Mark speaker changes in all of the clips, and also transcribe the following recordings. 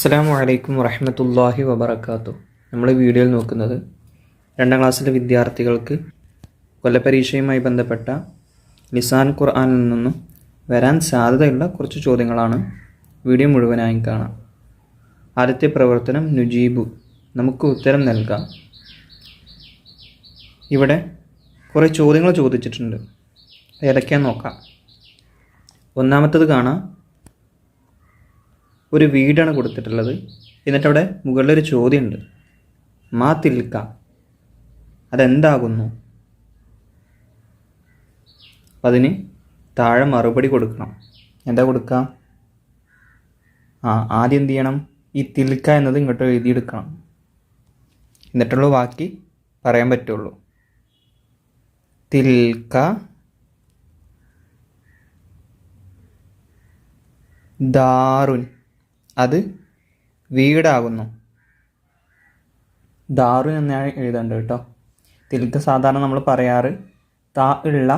Speaker 1: അസ്സലാമു അലൈക്കും വറഹ്മത്തുള്ളാഹി വബറകാതുഹു. നമ്മൾ ഈ വീഡിയോയിൽ നോക്കുന്നത് 2ാം ക്ലാസ്സിലെ വിദ്യാർത്ഥികൾക്ക് കൊല്ലപരീക്ഷയുമായി ബന്ധപ്പെട്ട ലിസാൻ ഖുർആനിൽ നിന്നും വരാൻ സാധ്യതയുള്ള കുറച്ച് ചോദ്യങ്ങളാണ്. വീഡിയോ മുഴുവനായും കാണാം. ആദ്യത്തെ പ്രവർത്തനം നുജീബു, നമുക്ക് ഉത്തരം നൽകാം. ഇവിടെ കുറേ ചോദ്യങ്ങൾ ചോദിച്ചിട്ടുണ്ട്. ഏതൊക്കെയാണെന്ന് നോക്കാം. ഒന്നാമത്തത് കാണാം. ഒരു വീടാണ് കൊടുത്തിട്ടുള്ളത്. എന്നിട്ട് അവിടെ മുകളിലൊരു ചോദ്യമുണ്ട്, മാ തിൽക്ക, അതെന്താകുന്നു? അപ്പം അതിന് താഴെ മറുപടി കൊടുക്കണം. എന്താ കൊടുക്കുക? ആദ്യം എന്ത് ചെയ്യണം? ഈ തിൽക്ക എന്നത് ഇങ്ങോട്ട് എഴുതിയെടുക്കണം. എന്നിട്ടുള്ള ബാക്കി പറയാൻ പറ്റുള്ളൂ. തിൽക്ക ദാറുൻ, അത് വീടാകുന്നു. ദാറുൻ എന്നാണ് എഴുതേണ്ടത് കേട്ടോ. തിൽക്ക സാധാരണ നമ്മൾ പറയാറ് താ ഉള്ള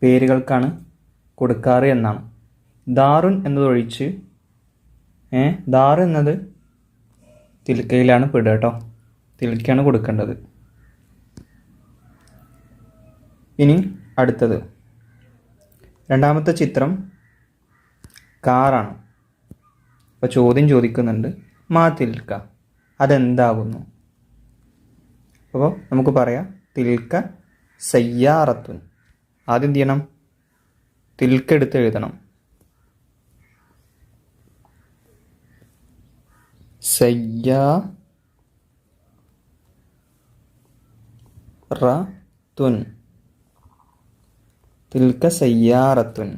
Speaker 1: പേരുകൾക്കാണ് കൊടുക്കാറ് എന്നാണ്. ദാറുൻ എന്നതൊഴിച്ച് ദാറ് എന്നത് തിൽക്കയിലാണ് പെടുക കേട്ടോ. തിൽക്കയാണ് കൊടുക്കേണ്ടത്. ഇനി അടുത്തത്, രണ്ടാമത്തെ ചിത്രം കാറാണ്. അപ്പോൾ ചോദ്യം ചോദിക്കുന്നുണ്ട്, മാ തിൽക്ക, അതെന്താകുന്നു? അപ്പോൾ നമുക്ക് പറയാം, തിൽക്ക സയ്യാറത്തുൻ. ആദ്യം എന്ത് ചെയ്യണം? തിൽക്ക എടുത്ത് എഴുതണം. സയ്യാറത്തുൻ, തിൽക്ക സയ്യാറത്തുൻ,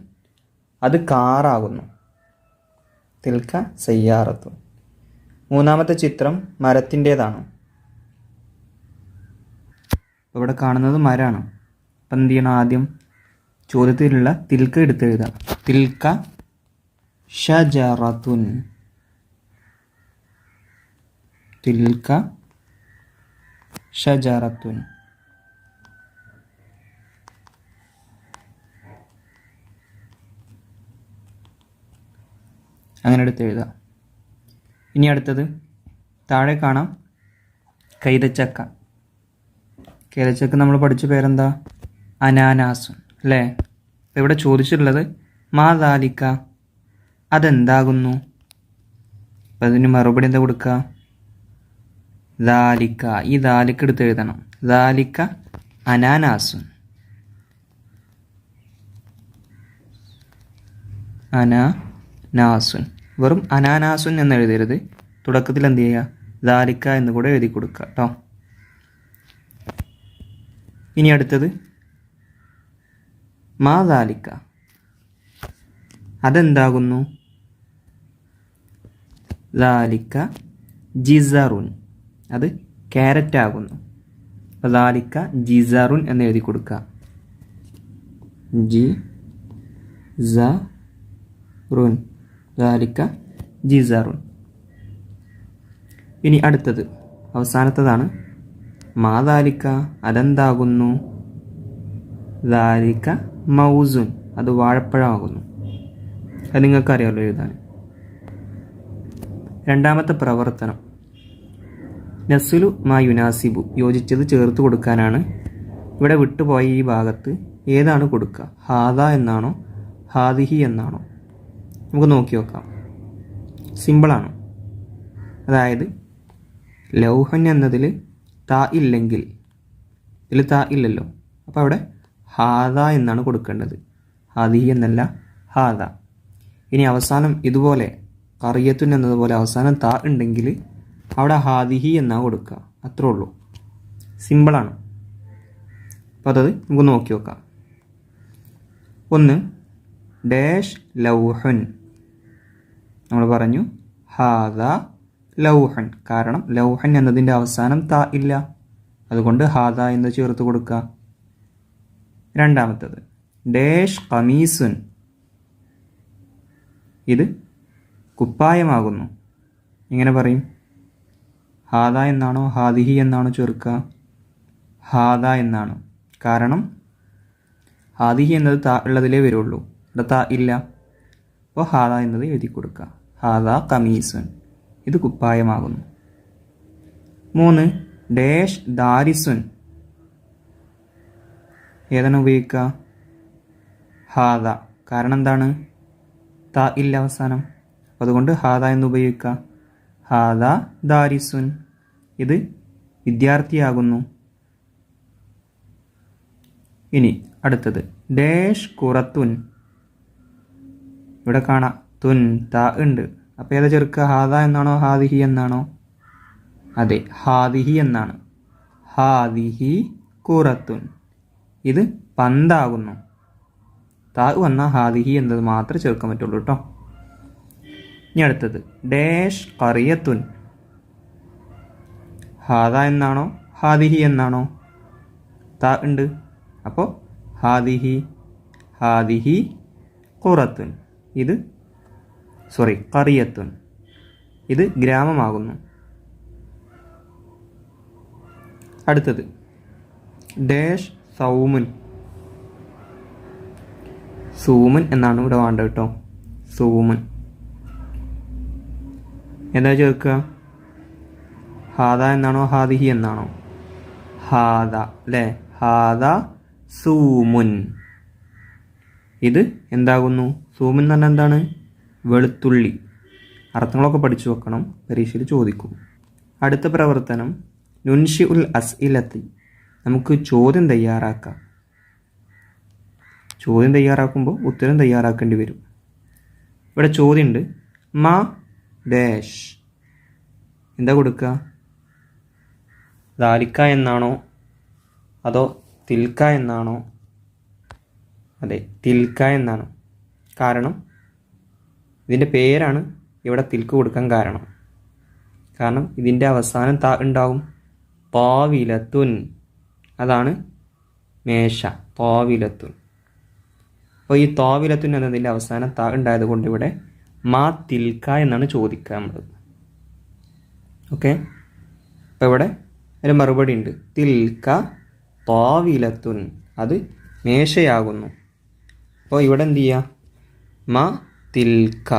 Speaker 1: അത് കാറാകുന്നു. തിൽക്ക സയ്യാറത്തുൻ. മൂന്നാമത്തെ ചിത്രം മരത്തിൻ്റേതാണ്. ഇവിടെ കാണുന്നത് മരമാണ്. അപ്പം എന്ത് ചെയ്യണം? ആദ്യം ചോദ്യത്തിലുള്ള തിൽക്ക എടുത്ത് എഴുതാം. തിൽക്ക ഷജറത്തുൻ, തിൽക്ക ഷജറത്തുൻ. അങ്ങനെ എടുത്ത് എഴുതാം. ഇനി അടുത്തത് താഴെ കാണാം കൈതച്ചക്ക. കൈതച്ചക്ക നമ്മൾ പഠിച്ച പേരെന്താ? അനാനാസുൻ അല്ലേ? ഇവിടെ ചോദിച്ചിട്ടുള്ളത് മാ ദാലിക്ക, അതെന്താകുന്നു? അപ്പം അതിന് മറുപടി എന്താ കൊടുക്കുക? ദാലിക്ക. ഈ ദാലിക്ക എടുത്ത് എഴുതണം. ദാലിക്ക അനാനാസുൻ, അനാനാസുൻ. വെറും അനാനാസുൻ എന്ന് എഴുതരുത്. തുടക്കത്തിൽ എന്ത് ചെയ്യുക? ദാലിക്ക എന്ന് കൂടെ എഴുതി കൊടുക്കുക കേട്ടോ. ഇനി അടുത്തത് മാ ദാലിക്ക, അതെന്താകുന്നു? ദാലിക്ക ജിസറുൻ, അത് ക്യാരറ്റ് ആകുന്നു. അപ്പോൾ ദാലിക്ക ജിസറുൻ എന്ന് എഴുതി കൊടുക്കുക. ജിസറുൻ, ദാലിക്ക ജിസറുൻ. ഇനി അടുത്തത് അവസാനത്തതാണ്. മാ ദാലിക്ക, അതെന്താകുന്നു? ദാലിക്ക മൗസുൻ, അത് വാഴപ്പഴമാകുന്നു. അത് നിങ്ങൾക്കറിയാമല്ലോ എഴുതാൻ. രണ്ടാമത്തെ പ്രവർത്തനം നസ്ലു മാ യുനാസിബു, യോജിച്ചത് ചേർത്ത് കൊടുക്കാനാണ്. ഇവിടെ വിട്ടുപോയ ഈ ഭാഗത്ത് ഏതാണ് കൊടുക്കുക? ഹാദ എന്നാണോ ഹാദിഹി എന്നാണോ? നമുക്ക് നോക്കി നോക്കാം. സിമ്പിളാണ്. അതായത് ലൗഹൻ എന്നതിൽ താ ഇല്ലെങ്കിൽ, ഇതിൽ താ ഇല്ലല്ലോ, അപ്പോൾ അവിടെ ഹാദ എന്നാണ് കൊടുക്കേണ്ടത്. ഹാദിഹി എന്നല്ല, ഹാദ. ഇനി അവസാനം ഇതുപോലെ കറിയത്തുൻ എന്നതുപോലെ അവസാനം താ ഉണ്ടെങ്കിൽ അവിടെ ഹാദിഹി എന്നാണ് കൊടുക്കുക. അത്രേ ഉള്ളൂ. സിമ്പിളാണ്. അപ്പോൾ അത് നമുക്ക് നോക്കി നോക്കാം. ഒന്ന്, ഡാഷ് ലൗഹൻ. നമ്മൾ പറഞ്ഞു ഹാദ ലൗഹൻ, കാരണം ലൗഹൻ എന്നതിൻ്റെ അവസാനം താ ഇല്ല, അതുകൊണ്ട് ഹാദ എന്ന് ചേർത്ത് കൊടുക്കുക. രണ്ടാമത്തത് ഡാഷ് ഖമീസുൻ, ഇത് കുപ്പായമാകുന്നു. എങ്ങനെ പറയും? ഹാദ എന്നാണോ ഹാദിഹി എന്നാണോ ചേർക്കുക? ഹാദ എന്നാണ്. കാരണം ഹാദിഹി എന്നത് താ ഉള്ളതിലേ വരുള്ളൂ, ഇവിടെ താ ഇല്ല. അപ്പോൾ ഹാദ എന്നത് എഴുതി കൊടുക്കുക. ഹാദ കമീസുൻ, ഇത് കുപ്പായമാകുന്നു. 3 ഡാഷ് ദാരിസുൻ, ഏതാണ് ഉപയോഗിക്കുക? ഹാദ. കാരണം എന്താണ്? ത ഇല്ല അവസാനം, അതുകൊണ്ട് ഹാദ എന്ന് ഉപയോഗിക്കുക. ഹാദ ദാരിസുൻ, ഇത് വിദ്യാർത്ഥിയാകുന്നു. ഇനി അടുത്തത് ഡാഷ് കുറത്തുൻ, ഇവിടെ കാണാം തുൻ ത ഉണ്ട്. അപ്പോൾ ഏതാ ചെറുക്കുക? ഹാദ എന്നാണോ ഹാദിഹി എന്നാണോ? അതെ, ഹാദിഹി എന്നാണ്. ഹാദിഹി കുറത്തുൻ, ഇത് പന്താകുന്നു. ത വന്നാൽ ഹാദിഹി എന്നത് മാത്രമേ ചേർക്കാൻ പറ്റുള്ളൂ കേട്ടോ. ഇനി അടുത്തത് ഡാഷ് ഖറിയത്തുൻ, ഹാദ എന്നാണോ ഹാദിഹി എന്നാണോ? ത ഉണ്ട്, അപ്പോൾ ഹാദിഹി. ഹാദിഹി ഖുറത്തുൻ, ഇത് ഖറിയത്തുൻ, ഇത് ഗ്രാമമാകുന്നു. അടുത്തത് ഡാഷ് സൗമുൻ, സൂമുൻ എന്നാണ് ഇവിടെ വേണ്ടത് കേട്ടോ. സൂമുൻ എന്താ ചേർക്കുക? ഹാദ എന്നാണോ ഹാദിഹി എന്നാണോ? ഹാദ അല്ലേ. ഹാദ സൂമുൻ, ഇത് എന്താകുന്നു? സൂമുൻ എന്ന് പറഞ്ഞാൽ എന്താണ്? വെളുത്തുള്ളി. അർത്ഥങ്ങളൊക്കെ പഠിച്ചു വെക്കണം, പരീക്ഷയിൽ ചോദിക്കും. അടുത്ത പ്രവർത്തനം നുൻഷി ഉൽ അസ്ഇലത്തി, നമുക്ക് ചോദ്യം തയ്യാറാക്കാം. ചോദ്യം തയ്യാറാക്കുമ്പോൾ ഉത്തരം തയ്യാറാക്കേണ്ടി വരും. ഇവിടെ ചോദ്യമുണ്ട്, മാ ഡാഷ്, എന്താ കൊടുക്കുക? ദാലിക്ക എന്നാണോ അതോ തിൽക്ക എന്നാണോ? അതെ, തിൽക്ക എന്നാണ്. കാരണം ഇതിൻ്റെ പേരാണ് ഇവിടെ തിൽക്ക് കൊടുക്കാൻ കാരണം ഇതിൻ്റെ അവസാനം ത ഉണ്ടാവും. താവിലത്തുൻ, അതാണ് മേശ. താവിലത്തുൻ. അപ്പോൾ ഈ താവിലത്തുൻ എന്നതിൻ്റെ അവസാനം ത ഉണ്ടായത് കൊണ്ട് ഇവിടെ മാ തിൽക്ക എന്നാണ് ചോദിക്കുക നമ്മൾ. ഓക്കെ, അപ്പോൾ ഇവിടെ ഒരു മറുപടി ഉണ്ട്. തിൽക്ക താവിലത്തുൻ, അത് മേശയാകുന്നു. അപ്പോൾ ഇവിടെ എന്ത് ചെയ്യുക? മാ തിൽക്ക,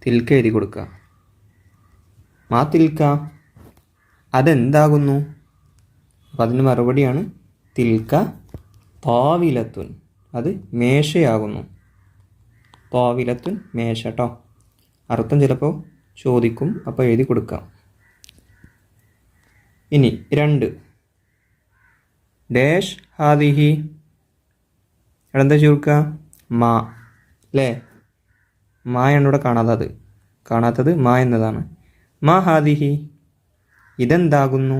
Speaker 1: തിൽക്ക എഴുതി കൊടുക്കുക. മാ തിൽക്ക, അതെന്താകുന്നു? അപ്പം അതിന് മറുപടിയാണ് തിൽക്ക താവിലത്തുൻ, അത് മേശയാകുന്നു. താവിലത്തുൻ മേശ കേട്ടോ. അർത്ഥം ചിലപ്പോൾ ചോദിക്കും, അപ്പോൾ എഴുതി കൊടുക്കാം. ഇനി 2 ഡാഷ് ഹാദിഹി, ഇവിടെ എന്താ ചോദിക്കുക? മാ അല്ലേ. മായാണ് ഇവിടെ കാണാത്തത് മാ എന്നതാണ്. മാ ഹാദിഹി, ഇതെന്താകുന്നു?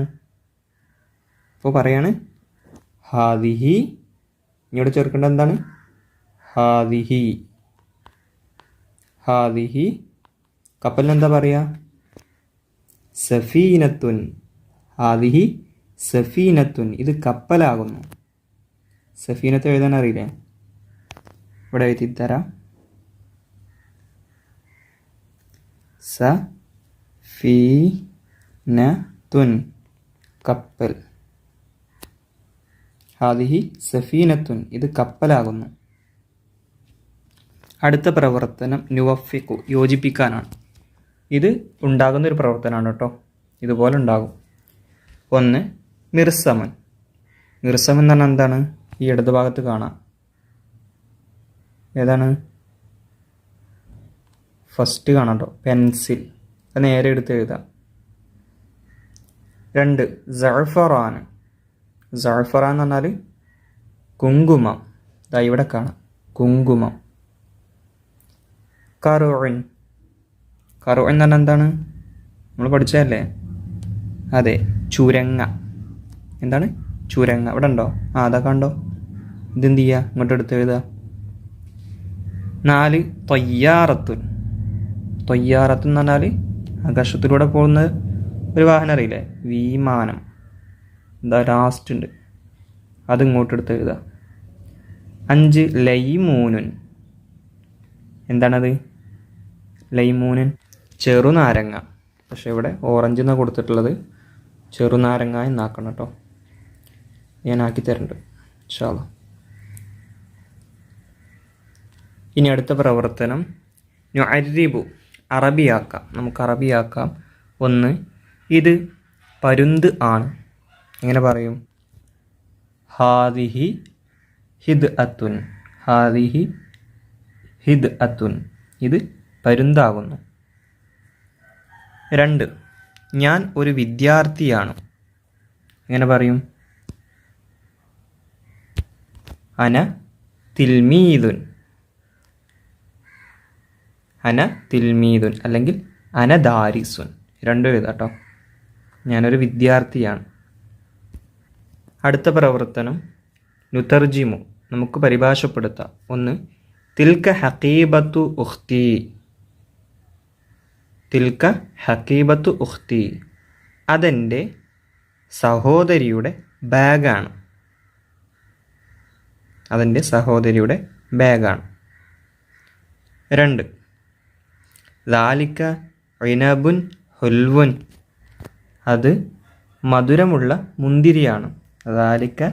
Speaker 1: അപ്പോൾ പറയാണ് ഹാദിഹി. ഇങ്ങോട്ട് ചേർക്കേണ്ടത് എന്താണ്? ഹാദിഹി. ഹാദിഹി. കപ്പലിന് എന്താ പറയുക? സഫീനത്തുൻ. ഹാദിഹി സഫീനത്തുൻ, ഇത് കപ്പലാകുന്നു. സഫീനത്ത് എഴുതാൻ അറിയില്ലേ? ഇവിടെ എഴുതിത്തരാം. സഫീനത്തുൻ, കപ്പൽ. ഹാദിഹി സഫീനത്തുൻ, ഇത് കപ്പലാകുന്നു. അടുത്ത പ്രവർത്തനം നുവഫിഖു, യോജിപ്പിക്കാനാണ്. ഇത് ഉണ്ടാകുന്നൊരു പ്രവർത്തനമാണ് കേട്ടോ. ഇതുപോലെ ഉണ്ടാകും. 1 മിർസമൻ. മിർസമൻ എന്ന് പറഞ്ഞാൽ എന്താണ്? ഈ ഇടത് ഭാഗത്ത് കാണാം. ഏതാണ്? ഫസ്റ്റ് കാണാം കേട്ടോ, പെൻസിൽ. അത് നേരെ എടുത്ത് എഴുതാം. 2 സഅഫറാൻ. സഅഫറാൻ എന്ന് പറഞ്ഞാൽ കുങ്കുമം. ഇതാ ഇവിടെ കാണാം, കുങ്കുമം. കറുഇൻ. കറുഇൻ എന്ന് പറഞ്ഞാൽ എന്താണ്? നമ്മൾ പഠിച്ചതല്ലേ? അതെ, ചുരങ്ങ. എന്താണ്? ചുരങ്ങ. ഇവിടെ ഉണ്ടോ? അതൊക്കെ ഉണ്ടോ? ഇതെന്ത് ചെയ്യുക? ഇങ്ങോട്ട് എടുത്ത് എഴുതുക. 4 തൊയ്യാറത്തുൻ. തൊയ്യാറത്തുൻ എന്ന് പറഞ്ഞാൽ ആകാശത്തിലൂടെ പോകുന്ന ഒരു വാഹനം അറിയില്ലേ? വിമാനം. എന്താ ലാസ്റ്റ് ഉണ്ട്, അത് ഇങ്ങോട്ട് എടുത്ത് എഴുതുക. 5 ലൈമൂനുൻ. എന്താണത്? ലൈമൂനൻ ചെറുനാരങ്ങ. പക്ഷെ ഇവിടെ ഓറഞ്ച് എന്നാണ് കൊടുത്തിട്ടുള്ളത്, ചെറുനാരങ്ങ എന്നാക്കണം കേട്ടോ. ഞാൻ ആക്കി തരുന്നുണ്ട് ഇൻഷാ അല്ലാഹ്. ഇനി അടുത്ത പ്രവർത്തനം നുഅരിബു അറബിയാക്കാം, നമുക്ക് അറബിയാക്കാം. ഒന്ന്, ഇത് പരുന്ത് ആണ്. എങ്ങനെ പറയും? ഹാദിഹി ഹിദ് അത്തുൻ, ഹാദിഹി ഹിദ് അത്തുൻ, ഇത് പരുന്താകുന്നു. രണ്ട്, ഞാൻ ഒരു വിദ്യാർത്ഥിയാണ്. എങ്ങനെ പറയും? അന തിൽമീദുൻ, അന തിൽമീദുൻ അല്ലെങ്കിൽ അന ദാരിസുൻ, രണ്ടും എഴുതാട്ടോ. ഞാനൊരു വിദ്യാർത്ഥിയാണ്. അടുത്ത പ്രവർത്തനം നുതർജിമു, നമുക്ക് പരിഭാഷപ്പെടുത്താം. ഒന്ന്, തിൽക ഹഖീബത്തു ഉഖ്തി, തിൽക ഹഖീബത്തു ഉഖ്തി, അതെൻ്റെ സഹോദരിയുടെ ബാഗാണ്, അതെൻ്റെ സഹോദരിയുടെ ബാഗാണ്. രണ്ട്, ദാലിക ഇനബുൻ ഹുൽവുൻ, അത് മധുരമുള്ള മുന്തിരിയാണ്. ദാലിക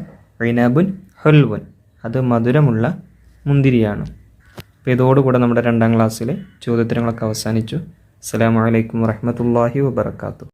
Speaker 1: ഇനബുൻ ഹുൽവുൻ, അത് മധുരമുള്ള മുന്തിരിയാണ്. അപ്പോൾ ഇതോടുകൂടെ നമ്മുടെ 2ാം ക്ലാസ്സിലെ ചോദ്യോത്തരങ്ങളൊക്കെ അവസാനിച്ചു. അസ്സലാമു അലൈക്കും വറഹ്മത്തുള്ളാഹി വബറകാതുഹു.